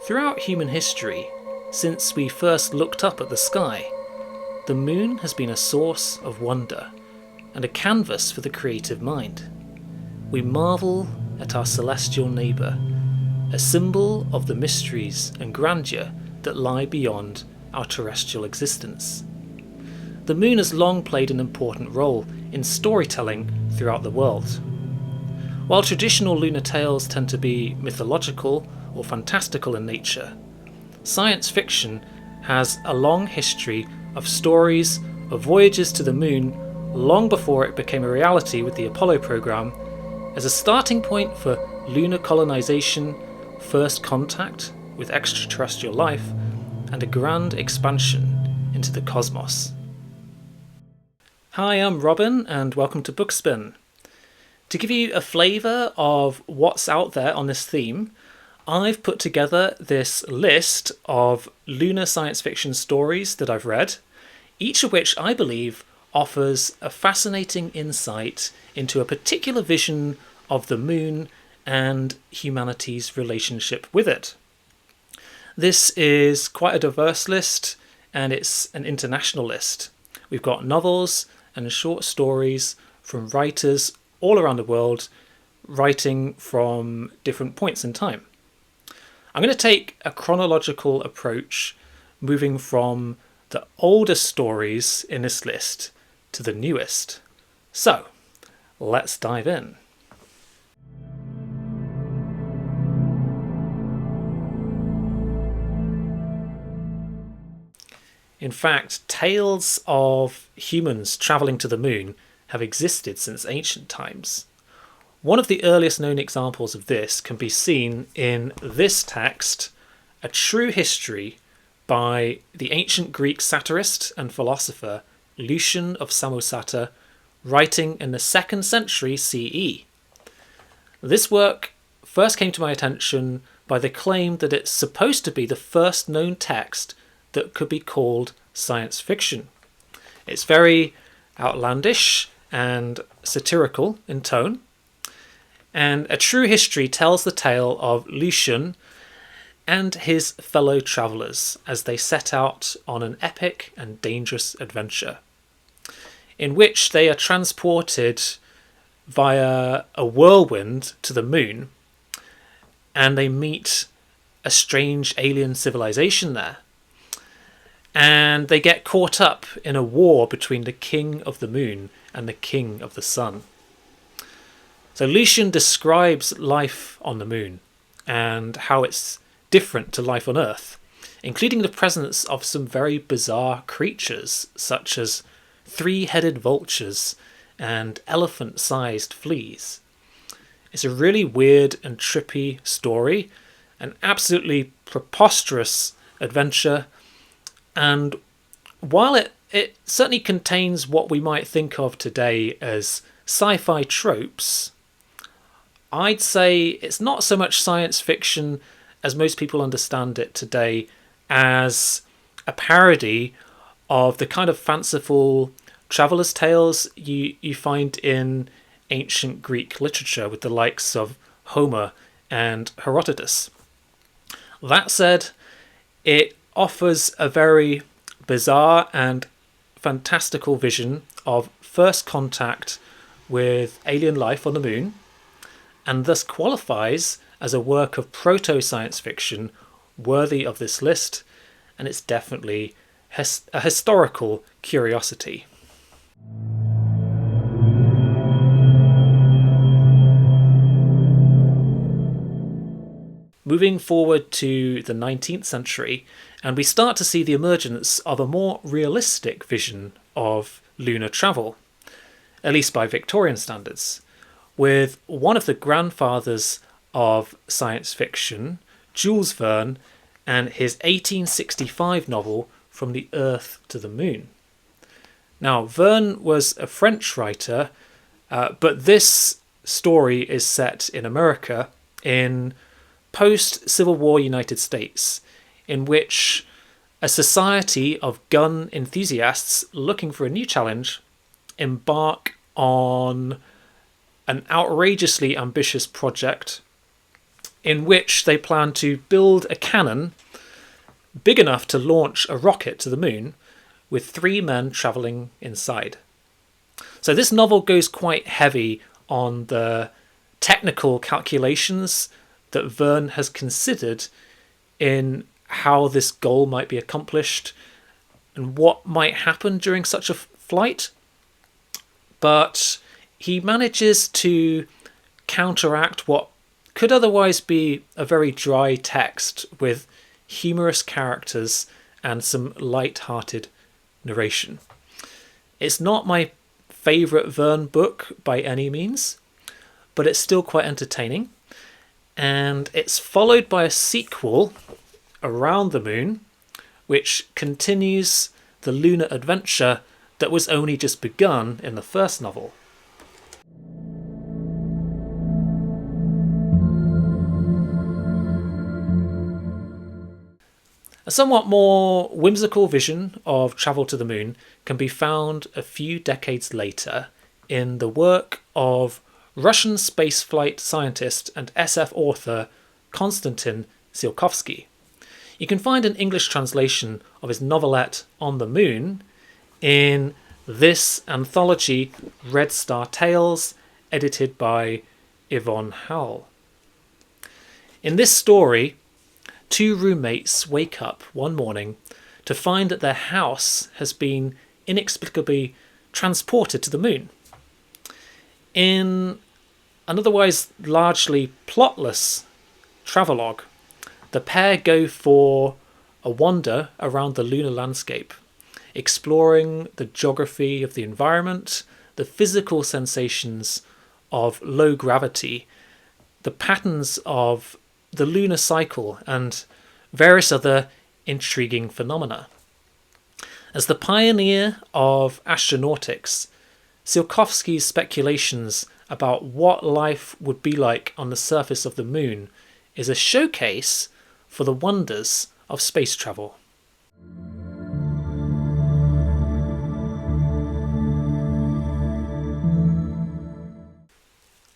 Throughout human history, since we first looked up at the sky, the moon has been a source of wonder and a canvas for the creative mind. We marvel at our celestial neighbour, a symbol of the mysteries and grandeur that lie beyond our terrestrial existence. The moon has long played an important role in storytelling throughout the world. While traditional lunar tales tend to be mythological or fantastical in nature, science fiction has a long history of stories of voyages to the moon long before it became a reality with the Apollo program, as a starting point for lunar colonization, first contact with extraterrestrial life, and a grand expansion into the cosmos. Hi, I'm Robin, and welcome to Bookspin. To give you a flavour of what's out there on this theme, I've put together this list of lunar science fiction stories that I've read, each of which I believe offers a fascinating insight into a particular vision of the moon and humanity's relationship with it. This is quite a diverse list, and it's an international list. We've got novels and short stories from writers all around the world, writing from different points in time. I'm going to take a chronological approach, moving from the oldest stories in this list to the newest. So, let's dive in. In fact, tales of humans travelling to the moon have existed since ancient times. One of the earliest known examples of this can be seen in this text, A True History by the ancient Greek satirist and philosopher Lucian of Samosata, writing in the 2nd century CE. This work first came to my attention by the claim that it's supposed to be the first known text that could be called science fiction. It's very outlandish and satirical in tone, and A True History tells the tale of Lucian and his fellow travellers as they set out on an epic and dangerous adventure, in which they are transported via a whirlwind to the moon, and they meet a strange alien civilization there. And they get caught up in a war between the king of the moon and the king of the sun. So Lucian describes life on the moon and how it's different to life on Earth, including the presence of some very bizarre creatures such as 3-headed vultures and elephant-sized fleas. It's a really weird and trippy story, an absolutely preposterous adventure. And while it certainly contains what we might think of today as sci-fi tropes, I'd say it's not so much science fiction as most people understand it today, as a parody of the kind of fanciful traveller's tales you find in ancient Greek literature with the likes of Homer and Herodotus. That said, it offers a very bizarre and fantastical vision of first contact with alien life on the moon, and thus qualifies as a work of proto-science fiction worthy of this list, and it's definitely a historical curiosity. Moving forward to the 19th century, and we start to see the emergence of a more realistic vision of lunar travel, at least by Victorian standards, with one of the grandfathers of science fiction, Jules Verne, and his 1865 novel From the Earth to the Moon. Now, Verne was a French writer, but this story is set in America in post-Civil War United States, in which a society of gun enthusiasts looking for a new challenge embark on an outrageously ambitious project in which they plan to build a cannon big enough to launch a rocket to the moon, with 3 men travelling inside. So this novel goes quite heavy on the technical calculations that Verne has considered in how this goal might be accomplished and what might happen during such a flight. But he manages to counteract what could otherwise be a very dry text with humorous characters and some light-hearted narration. It's not my favourite Verne book by any means, but it's still quite entertaining. And it's followed by a sequel, Around the Moon, which continues the lunar adventure that was only just begun in the first novel. A somewhat more whimsical vision of travel to the moon can be found a few decades later in the work of Russian spaceflight scientist and SF author Konstantin Tsiolkovsky. You can find an English translation of his novelette On the Moon in this anthology, Red Star Tales, edited by Yvonne Howell. In this story, 2 roommates wake up one morning to find that their house has been inexplicably transported to the moon. In an otherwise largely plotless travelogue, the pair go for a wander around the lunar landscape, exploring the geography of the environment, the physical sensations of low gravity, the patterns of the lunar cycle, and various other intriguing phenomena. As the pioneer of astronautics, Tsiolkovsky's speculations about what life would be like on the surface of the moon is a showcase for the wonders of space travel.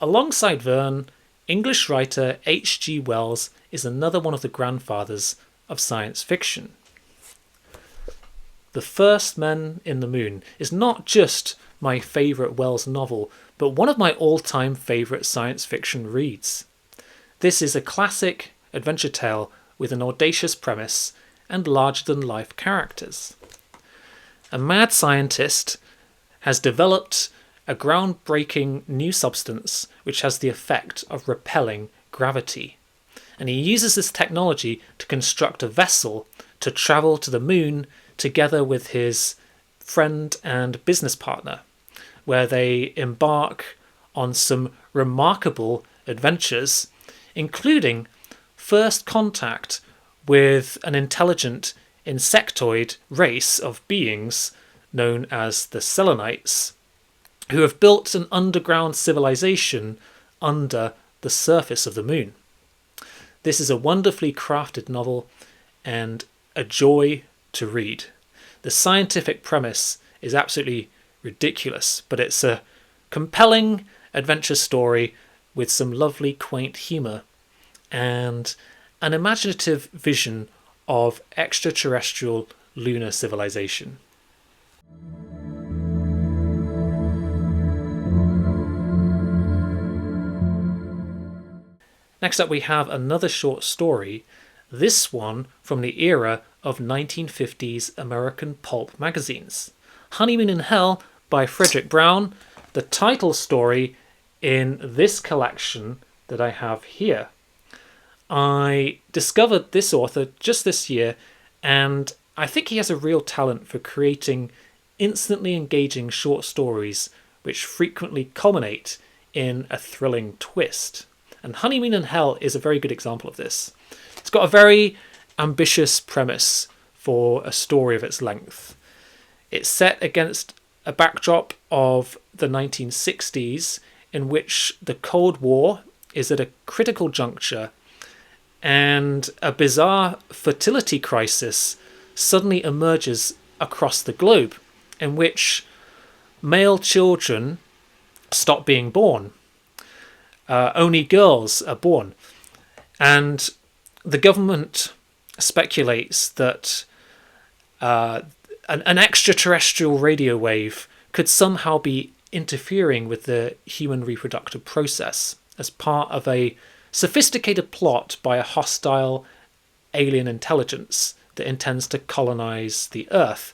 Alongside Verne, English writer H.G. Wells is another one of the grandfathers of science fiction. The First Men in the Moon is not just my favourite Wells novel, but one of my all-time favourite science fiction reads. This is a classic adventure tale with an audacious premise and larger-than-life characters. A mad scientist has developed a groundbreaking new substance which has the effect of repelling gravity. And he uses this technology to construct a vessel to travel to the moon together with his friend and business partner, where they embark on some remarkable adventures, including first contact with an intelligent insectoid race of beings known as the Selenites, who have built an underground civilization under the surface of the moon. This is a wonderfully crafted novel and a joy to read. The scientific premise is absolutely ridiculous, but it's a compelling adventure story with some lovely quaint humour and an imaginative vision of extraterrestrial lunar civilization. Next up we have another short story, this one from the era of 1950s American pulp magazines. Honeymoon in Hell by Frederick Brown, the title story in this collection that I have here. I discovered this author just this year, and I think he has a real talent for creating instantly engaging short stories which frequently culminate in a thrilling twist. And Honeymoon in Hell is a very good example of this. It's got a very ambitious premise for a story of its length. It's set against a backdrop of the 1960s, in which the Cold War is at a critical juncture and a bizarre fertility crisis suddenly emerges across the globe, in which male children stop being born. Only girls are born. And the government speculates that an extraterrestrial radio wave could somehow be interfering with the human reproductive process as part of a sophisticated plot by a hostile alien intelligence that intends to colonize the Earth.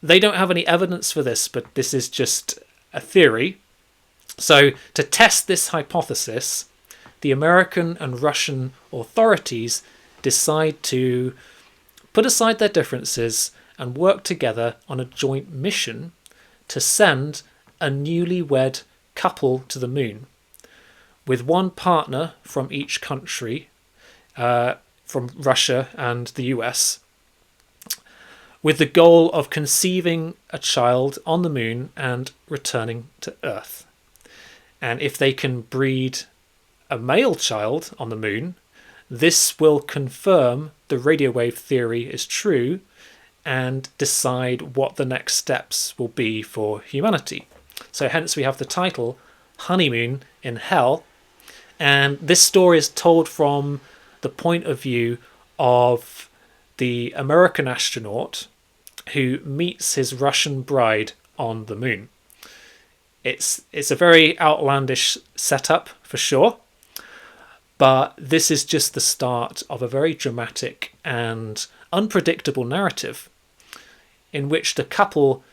They don't have any evidence for this, but this is just a theory. So, to test this hypothesis, the American and Russian authorities decide to put aside their differences and work together on a joint mission to send a newlywed couple to the moon, with one partner from each country, from Russia and the US, with the goal of conceiving a child on the moon and returning to Earth. And if they can breed a male child on the moon, this will confirm the radio wave theory is true and decide what the next steps will be for humanity. So hence we have the title Honeymoon in Hell, and this story is told from the point of view of the American astronaut who meets his Russian bride on the moon. It's a very outlandish setup for sure, but this is just the start of a very dramatic and unpredictable narrative in which the couple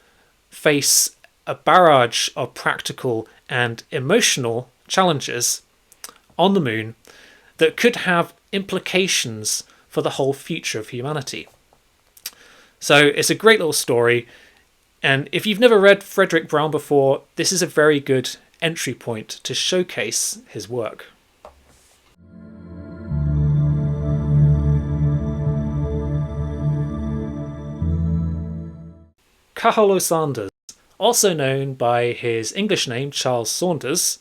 face a barrage of practical and emotional challenges on the moon that could have implications for the whole future of humanity. So it's a great little story, and if you've never read Frederick Brown before, this is a very good entry point to showcase his work. Kaholo Sanders, also known by his English name Charles Saunders,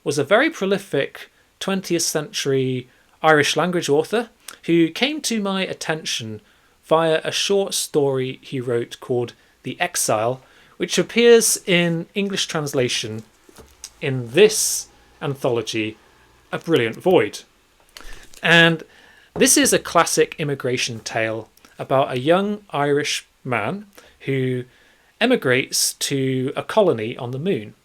was a very prolific 20th century Irish language author who came to my attention via a short story he wrote called The Exile, which appears in English translation in this anthology, A Brilliant Void. And this is a classic immigration tale about a young Irish man who emigrates to a colony on the moon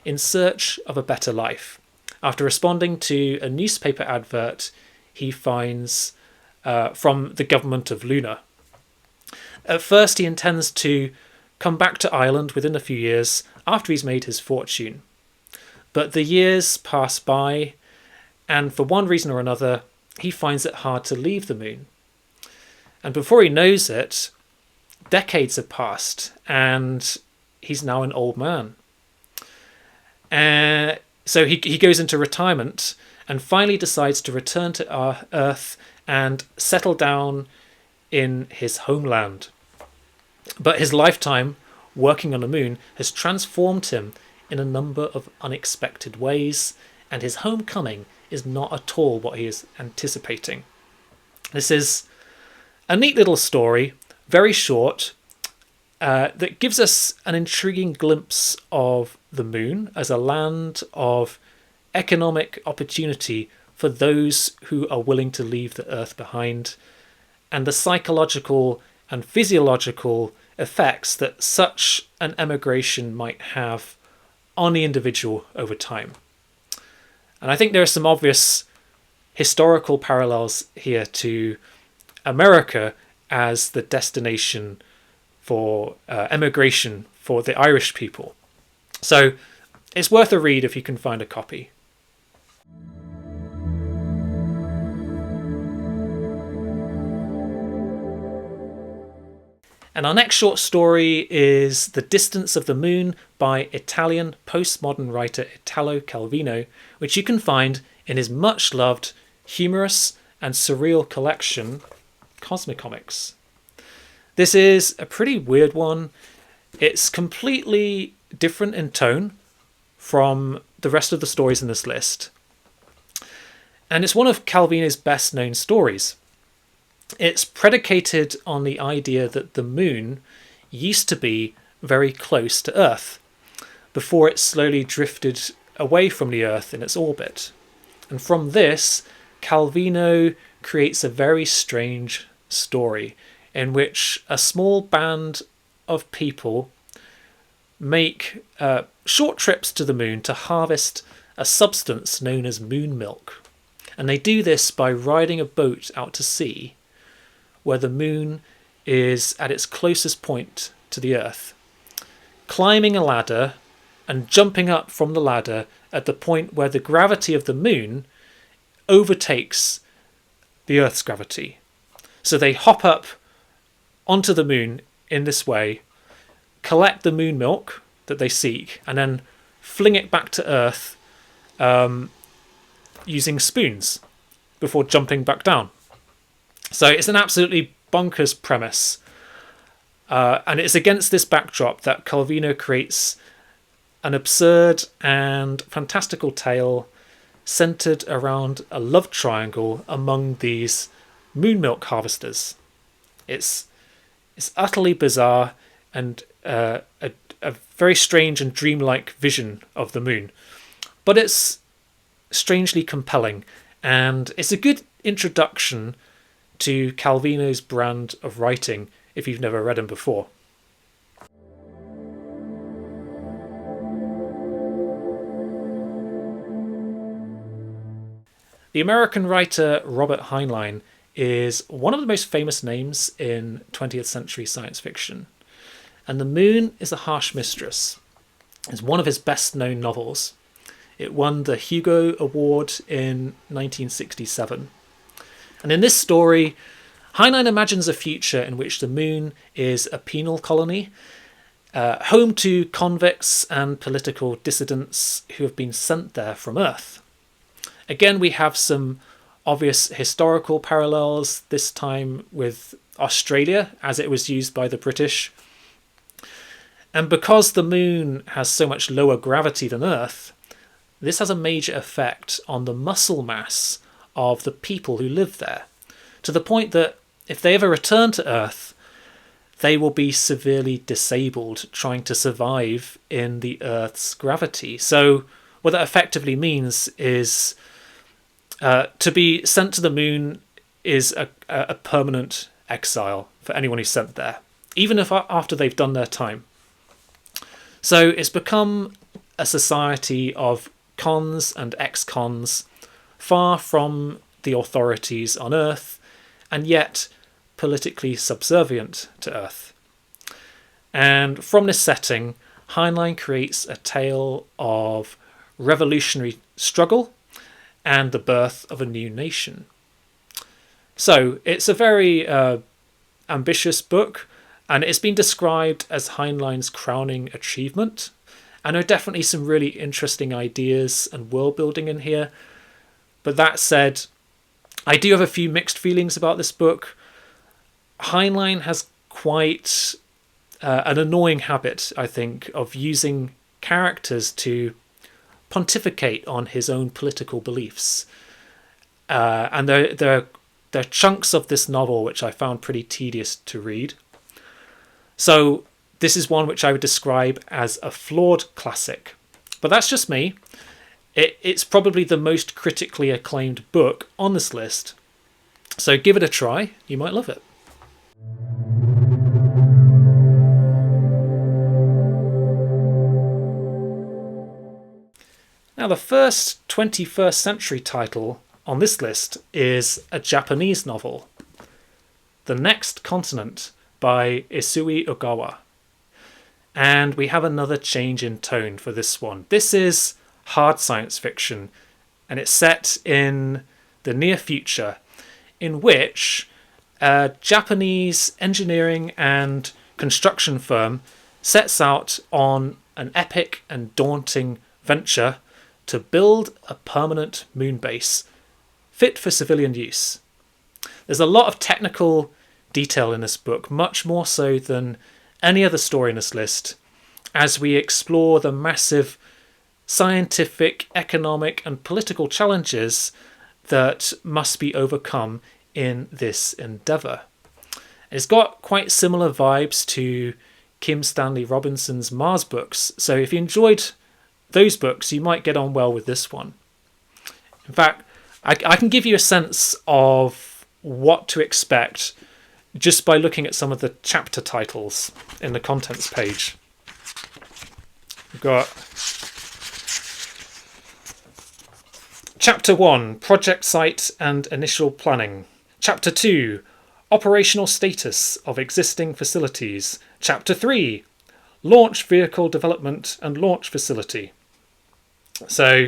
in search of a better life. After responding to a newspaper advert he finds from the government of Lunar. At first he intends to come back to Ireland within a few years after he's made his fortune. But the years pass by, and for one reason or another, he finds it hard to leave the moon. And before he knows it, decades have passed, and he's now an old man. So he goes into retirement and finally decides to return to Earth and settle down in his homeland. But his lifetime working on the moon has transformed him in a number of unexpected ways, and his homecoming is not at all what he is anticipating. This is a neat little story, very short, that gives us an intriguing glimpse of the moon as a land of economic opportunity for those who are willing to leave the Earth behind, and the psychological and physiological effects that such an emigration might have on the individual over time. And I think there are some obvious historical parallels here to America as the destination for emigration for the Irish people. So it's worth a read if you can find a copy. And our next short story is The Distance of the Moon by Italian postmodern writer Italo Calvino, which you can find in his much-loved, humorous and surreal collection, Cosmicomics. This is a pretty weird one. It's completely different in tone from the rest of the stories in this list. And it's one of Calvino's best-known stories. It's predicated on the idea that the moon used to be very close to Earth before it slowly drifted away from the Earth in its orbit. And from this, Calvino creates a very strange story in which a small band of people make short trips to the moon to harvest a substance known as moon milk. And they do this by riding a boat out to sea, where the moon is at its closest point to the Earth, climbing a ladder and jumping up from the ladder at the point where the gravity of the moon overtakes the Earth's gravity. So they hop up onto the moon in this way, collect the moon milk that they seek, and then fling it back to Earth using spoons before jumping back down. So it's an absolutely bonkers premise. And it's against this backdrop that Calvino creates an absurd and fantastical tale centered around a love triangle among these moon milk harvesters. It's utterly bizarre and a very strange and dreamlike vision of the moon. But it's strangely compelling, and it's a good introduction to Calvino's brand of writing if you've never read him before. The American writer Robert Heinlein is one of the most famous names in 20th century science fiction, and The Moon is a Harsh Mistress is one of his best-known novels. It won the Hugo Award in 1967. And in this story, Heinlein imagines a future in which the moon is a penal colony, home to convicts and political dissidents who have been sent there from Earth. Again, we have some obvious historical parallels, this time with Australia, as it was used by the British. And because the moon has so much lower gravity than Earth, this has a major effect on the muscle mass of the people who live there, to the point that if they ever return to Earth, they will be severely disabled trying to survive in the Earth's gravity. So what that effectively means is to be sent to the moon is a permanent exile for anyone who's sent there, even if after they've done their time. So it's become a society of cons and ex-cons, far from the authorities on Earth, and yet politically subservient to Earth. And from this setting, Heinlein creates a tale of revolutionary struggle and the birth of a new nation. So it's a very ambitious book, and it's been described as Heinlein's crowning achievement. And there are definitely some really interesting ideas and world building in here. But that said, I do have a few mixed feelings about this book. Heinlein has quite an annoying habit, I think, of using characters to pontificate on his own political beliefs. And there are chunks of this novel which I found pretty tedious to read. So this is one which I would describe as a flawed classic. But that's just me. It's probably the most critically acclaimed book on this list. So give it a try. You might love it. Now, the first 21st century title on this list is a Japanese novel, The Next Continent by Isui Ogawa. And we have another change in tone for this one. This is hard science fiction, and it's set in the near future, in which a Japanese engineering and construction firm sets out on an epic and daunting venture to build a permanent moon base fit for civilian use. There's a lot of technical detail in this book, much more so than any other story in this list, as we explore the massive scientific, economic, and political challenges that must be overcome in this endeavour. It's got quite similar vibes to Kim Stanley Robinson's Mars books, so if you enjoyed those books, you might get on well with this one. In fact, I can give you a sense of what to expect just by looking at some of the chapter titles in the contents page. We've got Chapter 1, Project Site and Initial Planning. Chapter 2, Operational Status of Existing Facilities. Chapter 3, Launch Vehicle Development and Launch Facility. So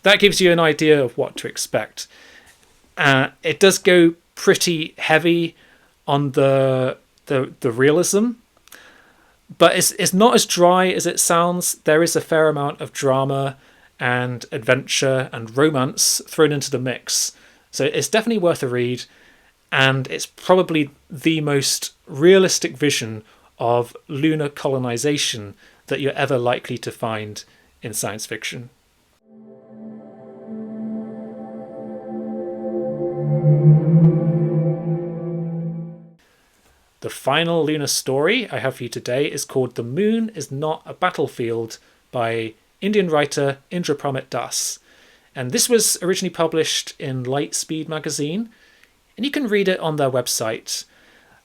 that gives you an idea of what to expect. It does go pretty heavy on the realism, but it's not as dry as it sounds. There is a fair amount of drama and adventure and romance thrown into the mix. So it's definitely worth a read, and it's probably the most realistic vision of lunar colonization that you're ever likely to find in science fiction. The final lunar story I have for you today is called The Moon is Not a Battlefield by Indian writer Indrapramit Das. And this was originally published in Lightspeed magazine, and you can read it on their website.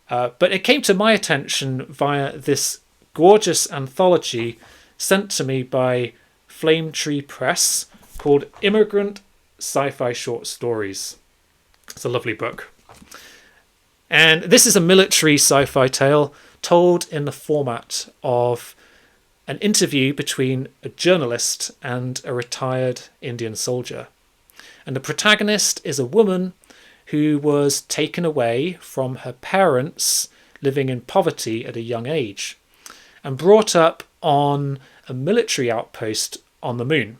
But it came to my attention via this gorgeous anthology sent to me by Flame Tree Press called Immigrant Sci-Fi Short Stories. It's a lovely book. And this is a military sci-fi tale told in the format of an interview between a journalist and a retired Indian soldier. And the protagonist is a woman who was taken away from her parents living in poverty at a young age and brought up on a military outpost on the moon.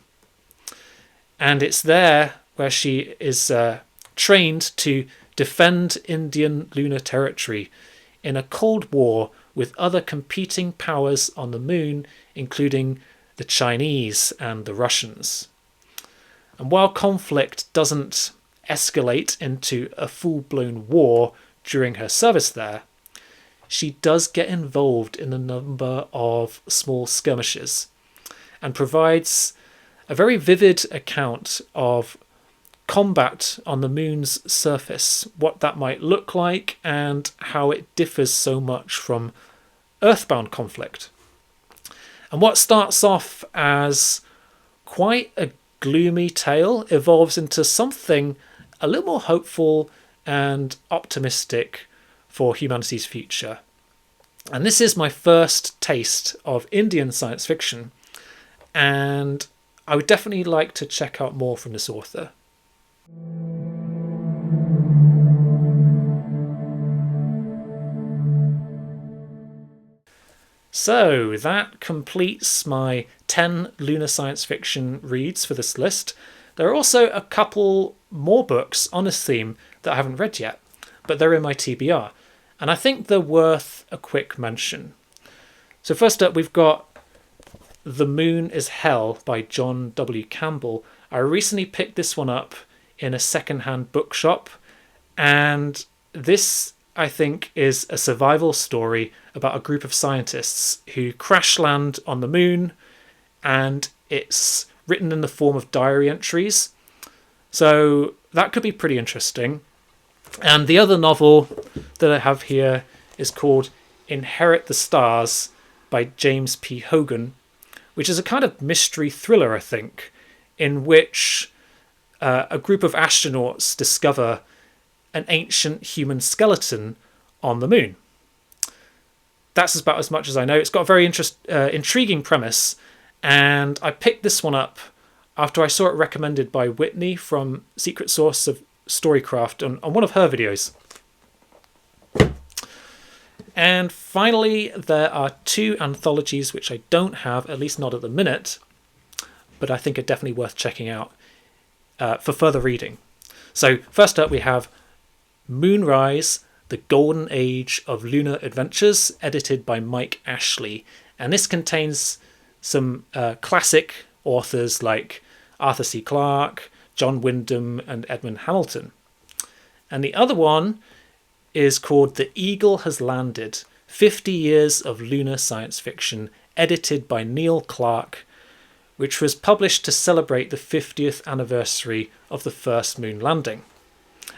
And it's there where she is trained to defend Indian lunar territory in a Cold War with other competing powers on the moon, including the Chinese and the Russians. And while conflict doesn't escalate into a full-blown war during her service there, she does get involved in a number of small skirmishes and provides a very vivid account of combat on the moon's surface, what that might look like and how it differs so much from earthbound conflict. And what starts off as quite a gloomy tale evolves into something a little more hopeful and optimistic for humanity's future. And this is my first taste of Indian science fiction, and I would definitely like to check out more from this author. So that completes my 10 lunar science fiction reads for this list. There are also a couple more books on this theme that I haven't read yet, but they're in my TBR, and I think they're worth a quick mention. So first up, we've got The Moon is Hell by John W. Campbell. I recently picked this one up in a second-hand bookshop, and this, I think, is a survival story about a group of scientists who crash land on the moon, and it's written in the form of diary entries. So that could be pretty interesting. And the other novel that I have here is called Inherit the Stars by James P. Hogan, which is a kind of mystery thriller, I think, in which a group of astronauts discover an ancient human skeleton on the moon. That's about as much as I know. It's got a very intriguing premise, and I picked this one up after I saw it recommended by Whitney from Secret Source of Storycraft on one of her videos. And finally, there are two anthologies which I don't have, at least not at the minute, but I think are definitely worth checking out for further reading. So first up we have Moonrise, The Golden Age of Lunar Adventures, edited by Mike Ashley. And this contains some classic authors like Arthur C. Clarke, John Wyndham, and Edmund Hamilton. And the other one is called The Eagle Has Landed, 50 Years of Lunar Science Fiction, edited by Neil Clarke, which was published to celebrate the 50th anniversary of the first moon landing.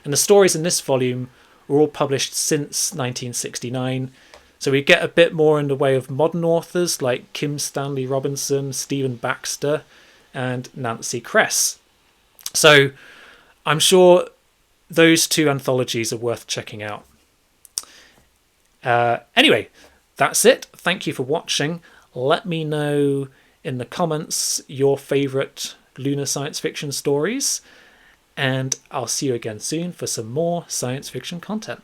And the stories in this volume were all published since 1969, so we get a bit more in the way of modern authors like Kim Stanley Robinson, Stephen Baxter, and Nancy Kress. So I'm sure those two anthologies are worth checking out. Anyway, that's it. Thank you for watching. Let me know in the comments your favourite lunar science fiction stories, and I'll see you again soon for some more science fiction content.